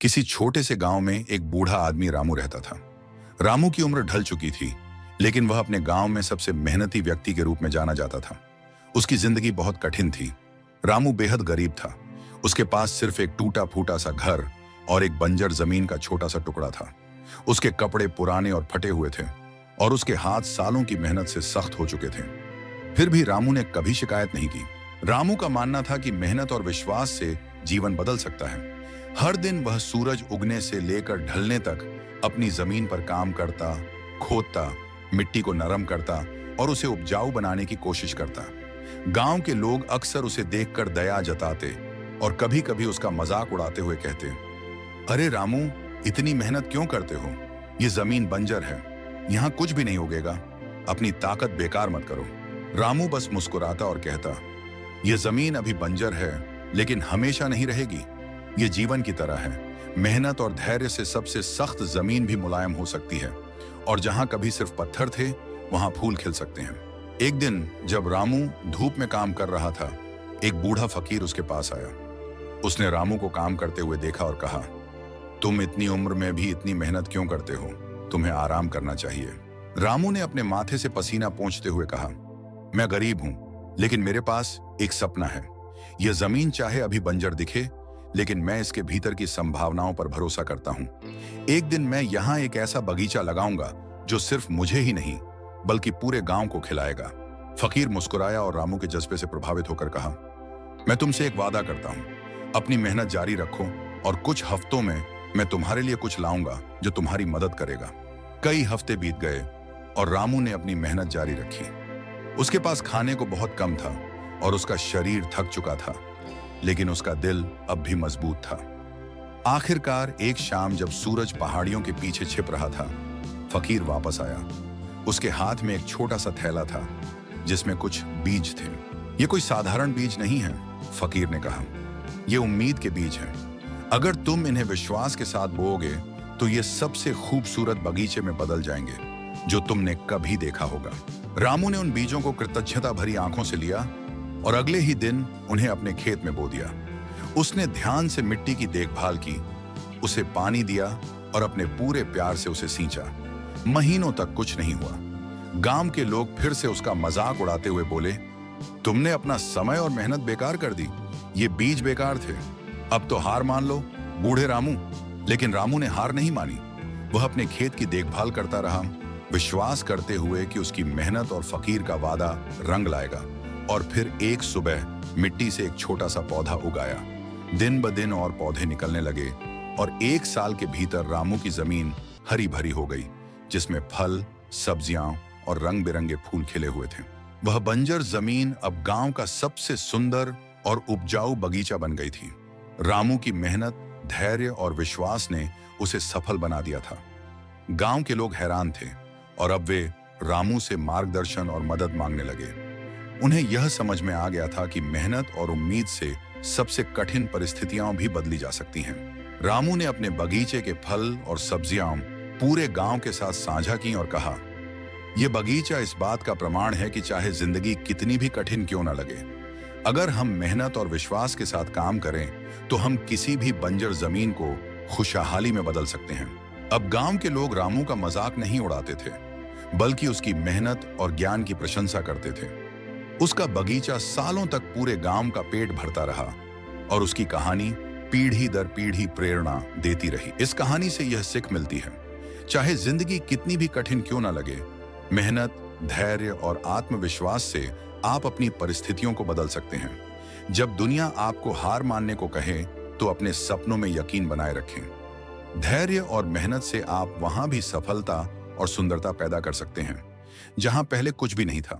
किसी छोटे से गांव में एक बूढ़ा आदमी रामू रहता था। रामू की उम्र ढल चुकी थी, लेकिन वह अपने गांव में सबसे मेहनती व्यक्ति के रूप में जाना जाता था। उसकी जिंदगी बहुत कठिन थी। रामू बेहद गरीब था। उसके पास सिर्फ एक टूटा फूटा सा घर और एक बंजर जमीन का छोटा सा टुकड़ा था। उसके कपड़े पुराने और फटे हुए थे और उसके हाथ सालों की मेहनत से सख्त हो चुके थे। फिर भी रामू ने कभी शिकायत नहीं की। रामू का मानना था कि मेहनत और विश्वास से जीवन बदल सकता है। हर दिन वह सूरज उगने से लेकर ढलने तक अपनी जमीन पर काम करता, खोदता, मिट्टी को नरम करता और उसे उपजाऊ बनाने की कोशिश करता। गांव के लोग अक्सर उसे देखकर दया जताते और कभी-कभी उसका मजाक उड़ाते हुए कहते, अरे रामू, इतनी मेहनत क्यों करते हो? ये जमीन बंजर है, यहाँ कुछ भी नहीं उगेगा। अपनी ताकत बेकार मत करो। रामू बस मुस्कुराता और कहता, ये जमीन अभी बंजर है, लेकिन हमेशा नहीं रहेगी। ये जीवन की तरह है। मेहनत और धैर्य से सबसे सख्त जमीन भी मुलायम हो सकती है और जहां कभी सिर्फ पत्थर थे, वहां फूल खिल सकते हैं। एक दिन जब रामू धूप में काम कर रहा था, एक बूढ़ा फकीर उसके पास आया। उसने रामू को काम करते हुए देखा और कहा, तुम इतनी उम्र में भी इतनी मेहनत क्यों करते हो? तुम्हें आराम करना चाहिए। रामू ने अपने माथे से पसीना पोंछते हुए कहा, मैं गरीब हूं, लेकिन मेरे पास एक सपना है। यह जमीन चाहे अभी बंजर दिखे, लेकिन मैं इसके भीतर की संभावनाओं पर भरोसा करता हूं। एक दिन मैं यहां एक ऐसा बगीचा लगाऊंगा जो सिर्फ मुझे ही नहीं, बल्कि पूरे गांव को खिलाएगा। फकीर मुस्कुराया और रामू के जज्बे से प्रभावित होकर कहा, मैं तुमसे एक वादा करता हूं, अपनी मेहनत जारी रखो और कुछ हफ्तों में मैं तुम्हारे लिए कुछ लाऊंगा जो तुम्हारी मदद करेगा। कई हफ्ते बीत गए और रामू ने अपनी मेहनत जारी रखी। उसके पास खाने को बहुत कम था और उसका शरीर थक चुका था, लेकिन उसका दिल अब भी मजबूत था। आखिरकार एक शाम जब सूरज पहाड़ियों के पीछे छिप रहा था, फकीर वापस आया। उसके हाथ में एक छोटा सा थैला था जिसमें कुछ बीज थे। ये कोई साधारण बीज नहीं है, फकीर ने कहा, ये उम्मीद के बीज हैं। अगर तुम इन्हें विश्वास के साथ बोओगे तो ये सबसे खूबसूरत बगीचे में बदल जाएंगे जो तुमने कभी देखा होगा। रामू ने उन बीजों को कृतज्ञता भरी आंखों से लिया और अगले ही दिन उन्हें अपने खेत में बो दिया। उसने ध्यान से मिट्टी की देखभाल की, उसे पानी दिया और अपने पूरे प्यार से उसे सींचा। महीनों तक कुछ नहीं हुआ। गांव के लोग फिर से उसका मजाक उड़ाते हुए बोले, तुमने अपना समय और मेहनत बेकार कर दी। ये बीज बेकार थे, अब तो हार मान लो, बूढ़े रामू। लेकिन रामू ने हार नहीं मानी। वह अपने खेत की देखभाल करता रहा, विश्वास करते हुए कि उसकी मेहनत और फकीर का वादा रंग लाएगा। और फिर एक सुबह मिट्टी से एक छोटा सा पौधा उगाया। दिन ब दिन और पौधे निकलने लगे और एक साल के भीतर रामू की जमीन हरी भरी हो गई, जिसमें फल, सब्जियां और रंग बिरंगे फूल खिले हुए थे। वह बंजर जमीन अब गांव का सबसे सुंदर और उपजाऊ बगीचा बन गई थी। रामू की मेहनत, धैर्य और विश्वास ने उसे सफल बना दिया था। गांव के लोग हैरान थे और अब वे रामू से मार्गदर्शन और मदद मांगने लगे। उन्हें यह समझ में आ गया था कि मेहनत और उम्मीद से सबसे कठिन परिस्थितियां भी बदली जा सकती हैं। रामू ने अपने बगीचे के फल और सब्जियां पूरे गांव के साथ साझा की और कहा, यह बगीचा इस बात का प्रमाण है कि चाहे जिंदगी कितनी भी कठिन क्यों न लगे, अगर हम मेहनत और विश्वास के साथ काम करें तो हम किसी भी बंजर जमीन को खुशहाली में बदल सकते हैं। अब गांव के लोग रामू का मजाक नहीं उड़ाते थे, बल्कि उसकी मेहनत और ज्ञान की प्रशंसा करते थे। उसका बगीचा सालों तक पूरे गांव का पेट भरता रहा और उसकी कहानी पीढ़ी दर पीढ़ी प्रेरणा देती रही। इस कहानी से यह सीख मिलती है, चाहे जिंदगी कितनी भी कठिन क्यों ना लगे, मेहनत, धैर्य और आत्मविश्वास से आप अपनी परिस्थितियों को बदल सकते हैं। जब दुनिया आपको हार मानने को कहे तो अपने सपनों में यकीन बनाए रखें। धैर्य और मेहनत से आप वहां भी सफलता और सुंदरता पैदा कर सकते हैं जहां पहले कुछ भी नहीं था।